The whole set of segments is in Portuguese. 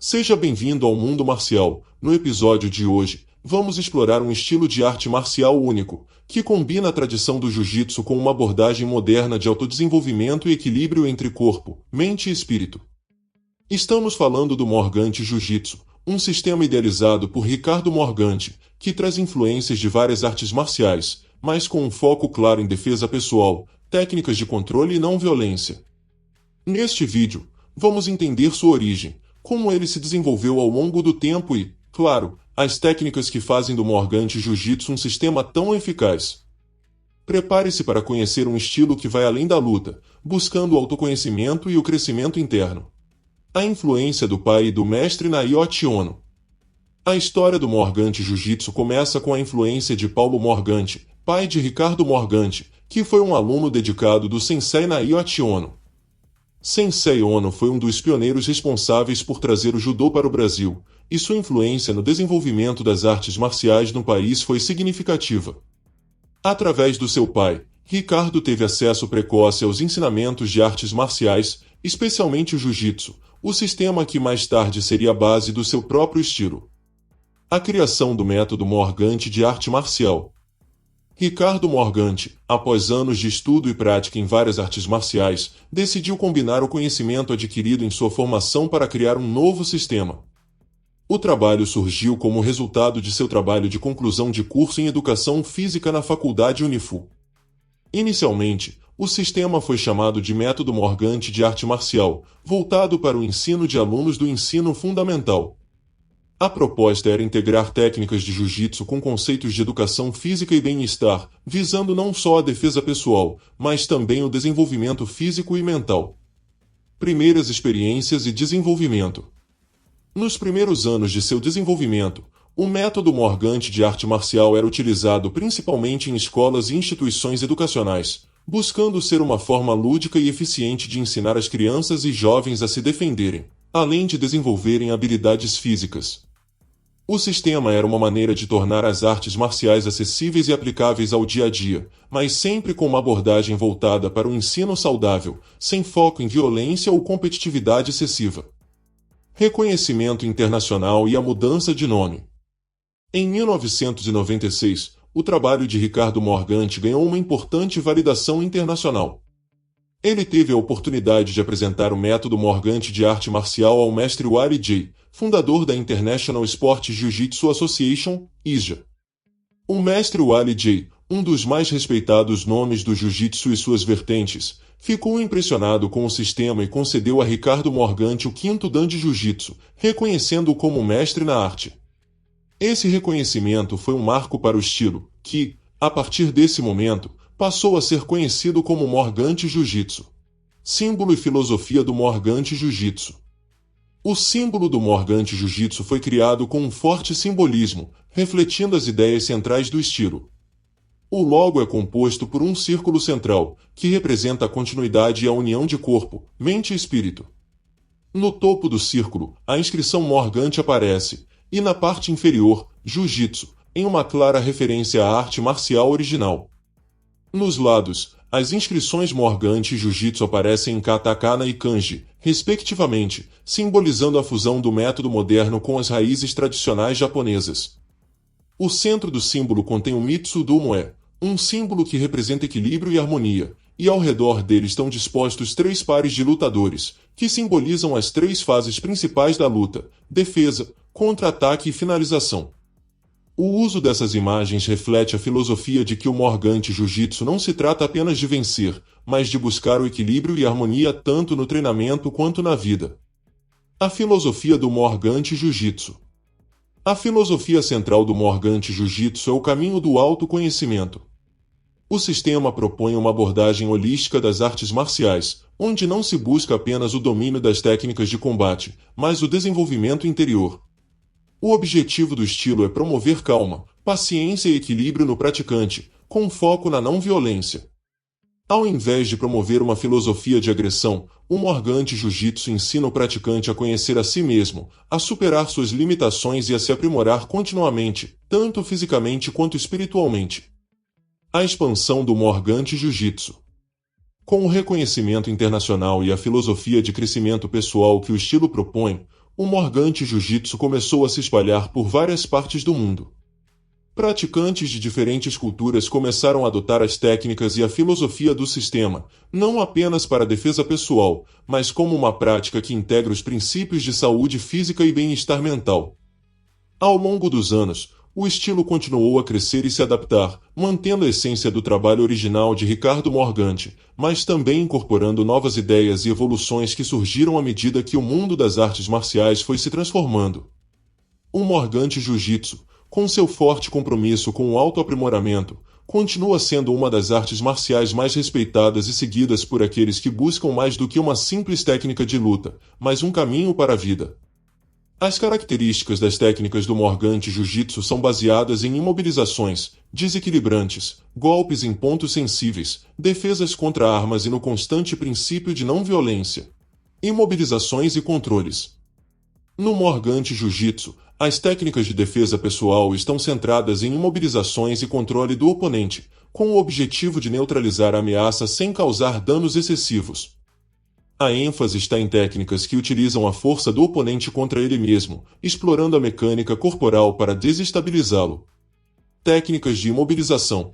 Seja bem-vindo ao mundo marcial. No episódio de hoje, vamos explorar um estilo de arte marcial único, que combina a tradição do jiu-jitsu com uma abordagem moderna de autodesenvolvimento e equilíbrio entre corpo, mente e espírito. Estamos falando do Morgante Jiu-Jitsu, um sistema idealizado por Ricardo Morgante, que traz influências de várias artes marciais, mas com um foco claro em defesa pessoal, técnicas de controle e não violência. Neste vídeo, vamos entender sua origem, como ele se desenvolveu ao longo do tempo e, claro, as técnicas que fazem do Morgante Jiu-Jitsu um sistema tão eficaz. Prepare-se para conhecer um estilo que vai além da luta, buscando o autoconhecimento e o crescimento interno. A influência do pai e do mestre Naoki Ono. A história do Morgante Jiu-Jitsu começa com a influência de Paulo Morgante, pai de Ricardo Morgante, que foi um aluno dedicado do sensei Naoki Ono. Sensei Ono foi um dos pioneiros responsáveis por trazer o judô para o Brasil, e sua influência no desenvolvimento das artes marciais no país foi significativa. Através do seu pai, Ricardo teve acesso precoce aos ensinamentos de artes marciais, especialmente o jiu-jitsu, o sistema que mais tarde seria a base do seu próprio estilo. A criação do método Morgante de arte marcial. Ricardo Morgante, após anos de estudo e prática em várias artes marciais, decidiu combinar o conhecimento adquirido em sua formação para criar um novo sistema. O trabalho surgiu como resultado de seu trabalho de conclusão de curso em Educação Física na Faculdade Unifu. Inicialmente, o sistema foi chamado de Método Morgante de Arte Marcial, voltado para o ensino de alunos do ensino fundamental. A proposta era integrar técnicas de jiu-jitsu com conceitos de educação física e bem-estar, visando não só a defesa pessoal, mas também o desenvolvimento físico e mental. Primeiras experiências e desenvolvimento. Nos primeiros anos de seu desenvolvimento, o método Morgante de arte marcial era utilizado principalmente em escolas e instituições educacionais, buscando ser uma forma lúdica e eficiente de ensinar as crianças e jovens a se defenderem, além de desenvolverem habilidades físicas. O sistema era uma maneira de tornar as artes marciais acessíveis e aplicáveis ao dia a dia, mas sempre com uma abordagem voltada para o ensino saudável, sem foco em violência ou competitividade excessiva. Reconhecimento internacional e a mudança de nome. Em 1996, o trabalho de Ricardo Morgante ganhou uma importante validação internacional. Ele teve a oportunidade de apresentar o método Morgante de arte marcial ao mestre Wally J., fundador da International Sport Jiu-Jitsu Association, ISJA. O mestre Wally J., um dos mais respeitados nomes do jiu-jitsu e suas vertentes, ficou impressionado com o sistema e concedeu a Ricardo Morgante o quinto Dan de Jiu-Jitsu, reconhecendo-o como mestre na arte. Esse reconhecimento foi um marco para o estilo, que, a partir desse momento, passou a ser conhecido como Morgante Jiu-Jitsu. Símbolo e filosofia do Morgante Jiu-Jitsu. O símbolo do Morgante Jiu-Jitsu foi criado com um forte simbolismo, refletindo as ideias centrais do estilo. O logo é composto por um círculo central, que representa a continuidade e a união de corpo, mente e espírito. No topo do círculo, a inscrição Morgante aparece, e na parte inferior, Jiu-Jitsu, em uma clara referência à arte marcial original. Nos lados, as inscrições Morgante e Jiu-Jitsu aparecem em katakana e kanji, respectivamente, simbolizando a fusão do método moderno com as raízes tradicionais japonesas. O centro do símbolo contém o Mitsu-do-moe, um símbolo que representa equilíbrio e harmonia, e ao redor dele estão dispostos três pares de lutadores, que simbolizam as três fases principais da luta: defesa, contra-ataque e finalização. O uso dessas imagens reflete a filosofia de que o Morgante Jiu-Jitsu não se trata apenas de vencer, mas de buscar o equilíbrio e harmonia tanto no treinamento quanto na vida. A filosofia do Morgante Jiu-Jitsu. A filosofia central do Morgante Jiu-Jitsu é o caminho do autoconhecimento. O sistema propõe uma abordagem holística das artes marciais, onde não se busca apenas o domínio das técnicas de combate, mas o desenvolvimento interior. O objetivo do estilo é promover calma, paciência e equilíbrio no praticante, com foco na não-violência. Ao invés de promover uma filosofia de agressão, o Morgante Jiu-Jitsu ensina o praticante a conhecer a si mesmo, a superar suas limitações e a se aprimorar continuamente, tanto fisicamente quanto espiritualmente. A expansão do Morgante Jiu-Jitsu. Com o reconhecimento internacional e a filosofia de crescimento pessoal que o estilo propõe, o Morgante Jiu-Jitsu começou a se espalhar por várias partes do mundo. Praticantes de diferentes culturas começaram a adotar as técnicas e a filosofia do sistema, não apenas para a defesa pessoal, mas como uma prática que integra os princípios de saúde física e bem-estar mental. Ao longo dos anos, o estilo continuou a crescer e se adaptar, mantendo a essência do trabalho original de Ricardo Morgante, mas também incorporando novas ideias e evoluções que surgiram à medida que o mundo das artes marciais foi se transformando. O Morgante Jiu-Jitsu, com seu forte compromisso com o autoaprimoramento, continua sendo uma das artes marciais mais respeitadas e seguidas por aqueles que buscam mais do que uma simples técnica de luta, mas um caminho para a vida. As características das técnicas do Morgante Jiu-Jitsu são baseadas em imobilizações, desequilibrantes, golpes em pontos sensíveis, defesas contra armas e no constante princípio de não violência. Imobilizações e controles. No Morgante Jiu-Jitsu, as técnicas de defesa pessoal estão centradas em imobilizações e controle do oponente, com o objetivo de neutralizar a ameaça sem causar danos excessivos. A ênfase está em técnicas que utilizam a força do oponente contra ele mesmo, explorando a mecânica corporal para desestabilizá-lo. Técnicas de imobilização.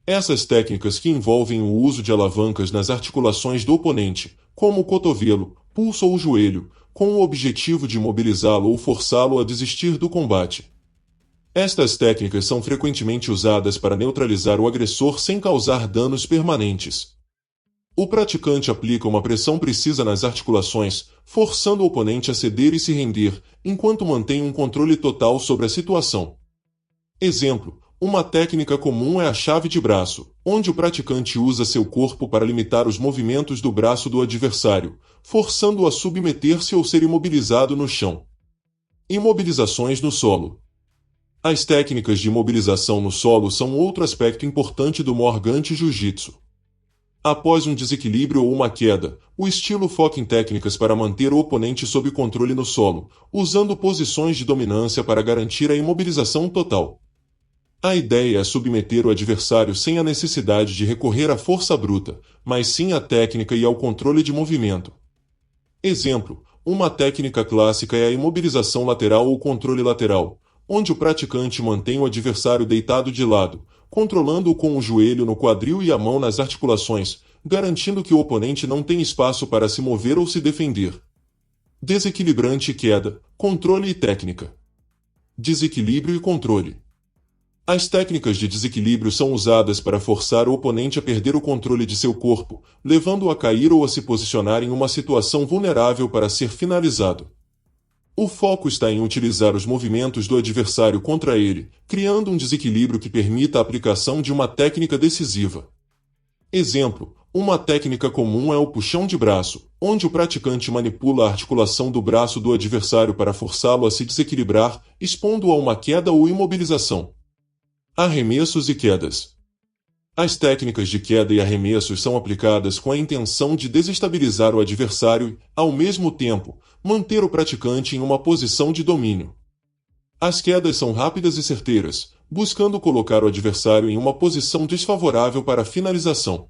Essas técnicas que envolvem o uso de alavancas nas articulações do oponente, como o cotovelo, pulso ou joelho, com o objetivo de imobilizá-lo ou forçá-lo a desistir do combate. Estas técnicas são frequentemente usadas para neutralizar o agressor sem causar danos permanentes. O praticante aplica uma pressão precisa nas articulações, forçando o oponente a ceder e se render, enquanto mantém um controle total sobre a situação. Exemplo: uma técnica comum é a chave de braço, onde o praticante usa seu corpo para limitar os movimentos do braço do adversário, forçando-o a submeter-se ou ser imobilizado no chão. Imobilizações no solo. As técnicas de imobilização no solo são outro aspecto importante do Morgante Jiu-Jitsu. Após um desequilíbrio ou uma queda, o estilo foca em técnicas para manter o oponente sob controle no solo, usando posições de dominância para garantir a imobilização total. A ideia é submeter o adversário sem a necessidade de recorrer à força bruta, mas sim à técnica e ao controle de movimento. Exemplo: uma técnica clássica é a imobilização lateral ou controle lateral, onde o praticante mantém o adversário deitado de lado, controlando-o com o joelho no quadril e a mão nas articulações, garantindo que o oponente não tem espaço para se mover ou se defender. Desequilibrante e queda, controle e técnica. Desequilíbrio e controle. As técnicas de desequilíbrio são usadas para forçar o oponente a perder o controle de seu corpo, levando-o a cair ou a se posicionar em uma situação vulnerável para ser finalizado. O foco está em utilizar os movimentos do adversário contra ele, criando um desequilíbrio que permita a aplicação de uma técnica decisiva. Exemplo: uma técnica comum é o puxão de braço, onde o praticante manipula a articulação do braço do adversário para forçá-lo a se desequilibrar, expondo-o a uma queda ou imobilização. Arremessos e quedas. As técnicas de queda e arremessos são aplicadas com a intenção de desestabilizar o adversário e, ao mesmo tempo, manter o praticante em uma posição de domínio. As quedas são rápidas e certeiras, buscando colocar o adversário em uma posição desfavorável para a finalização.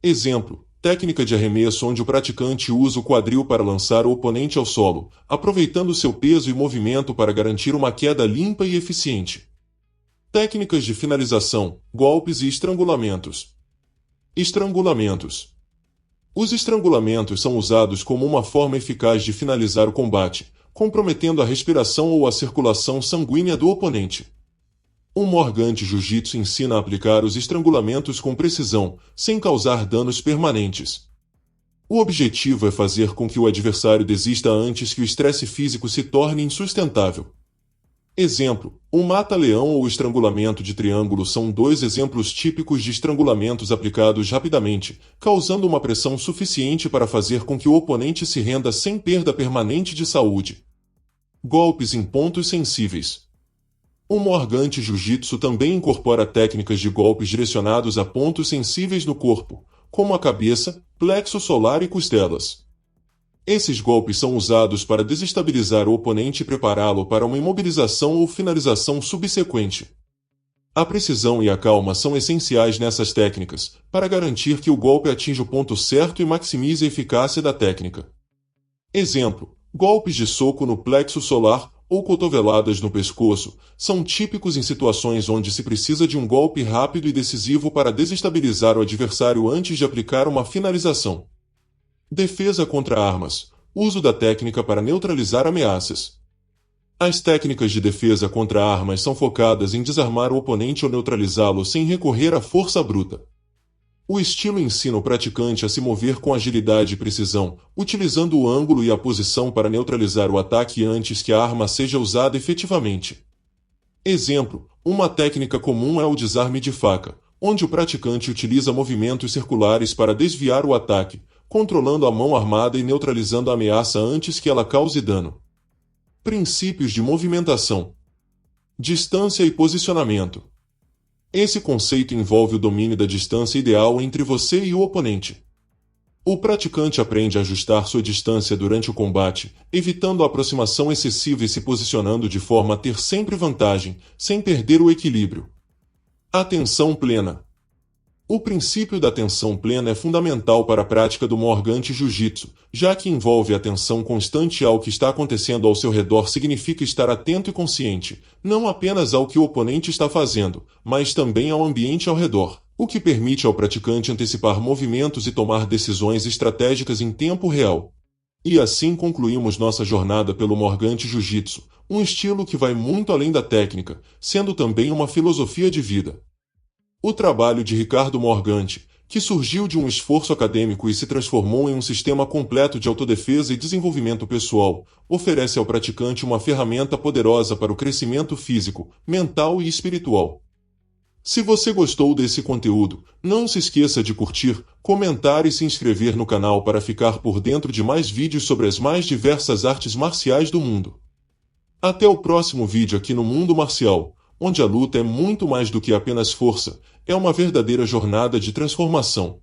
Exemplo: técnica de arremesso onde o praticante usa o quadril para lançar o oponente ao solo, aproveitando seu peso e movimento para garantir uma queda limpa e eficiente. Técnicas de finalização, golpes e estrangulamentos. Estrangulamentos. Os estrangulamentos são usados como uma forma eficaz de finalizar o combate, comprometendo a respiração ou a circulação sanguínea do oponente. O Morgante Jiu-Jitsu ensina a aplicar os estrangulamentos com precisão, sem causar danos permanentes. O objetivo é fazer com que o adversário desista antes que o estresse físico se torne insustentável. Exemplo: o mata-leão ou o estrangulamento de triângulo são dois exemplos típicos de estrangulamentos aplicados rapidamente, causando uma pressão suficiente para fazer com que o oponente se renda sem perda permanente de saúde. Golpes em pontos sensíveis. O Morgante Jiu-Jitsu também incorpora técnicas de golpes direcionados a pontos sensíveis no corpo, como a cabeça, plexo solar e costelas. Esses golpes são usados para desestabilizar o oponente e prepará-lo para uma imobilização ou finalização subsequente. A precisão e a calma são essenciais nessas técnicas, para garantir que o golpe atinja o ponto certo e maximize a eficácia da técnica. Exemplo: Golpes de soco no plexo solar ou cotoveladas no pescoço são típicos em situações onde se precisa de um golpe rápido e decisivo para desestabilizar o adversário antes de aplicar uma finalização. Defesa contra armas. Uso da técnica para neutralizar ameaças. As técnicas de defesa contra armas são focadas em desarmar o oponente ou neutralizá-lo sem recorrer à força bruta. O estilo ensina o praticante a se mover com agilidade e precisão, utilizando o ângulo e a posição para neutralizar o ataque antes que a arma seja usada efetivamente. Exemplo: uma técnica comum é o desarme de faca, onde o praticante utiliza movimentos circulares para desviar o ataque, controlando a mão armada e neutralizando a ameaça antes que ela cause dano. Princípios de movimentação: distância e posicionamento. Esse conceito envolve o domínio da distância ideal entre você e o oponente. O praticante aprende a ajustar sua distância durante o combate, evitando a aproximação excessiva e se posicionando de forma a ter sempre vantagem, sem perder o equilíbrio. Atenção plena. O princípio da atenção plena é fundamental para a prática do Morgante Jiu-Jitsu, já que envolve atenção constante ao que está acontecendo ao seu redor. Significa estar atento e consciente, não apenas ao que o oponente está fazendo, mas também ao ambiente ao redor, o que permite ao praticante antecipar movimentos e tomar decisões estratégicas em tempo real. E assim concluímos nossa jornada pelo Morgante Jiu-Jitsu, um estilo que vai muito além da técnica, sendo também uma filosofia de vida. O trabalho de Ricardo Morgante, que surgiu de um esforço acadêmico e se transformou em um sistema completo de autodefesa e desenvolvimento pessoal, oferece ao praticante uma ferramenta poderosa para o crescimento físico, mental e espiritual. Se você gostou desse conteúdo, não se esqueça de curtir, comentar e se inscrever no canal para ficar por dentro de mais vídeos sobre as mais diversas artes marciais do mundo. Até o próximo vídeo aqui no Mundo Marcial, onde a luta é muito mais do que apenas força, é uma verdadeira jornada de transformação.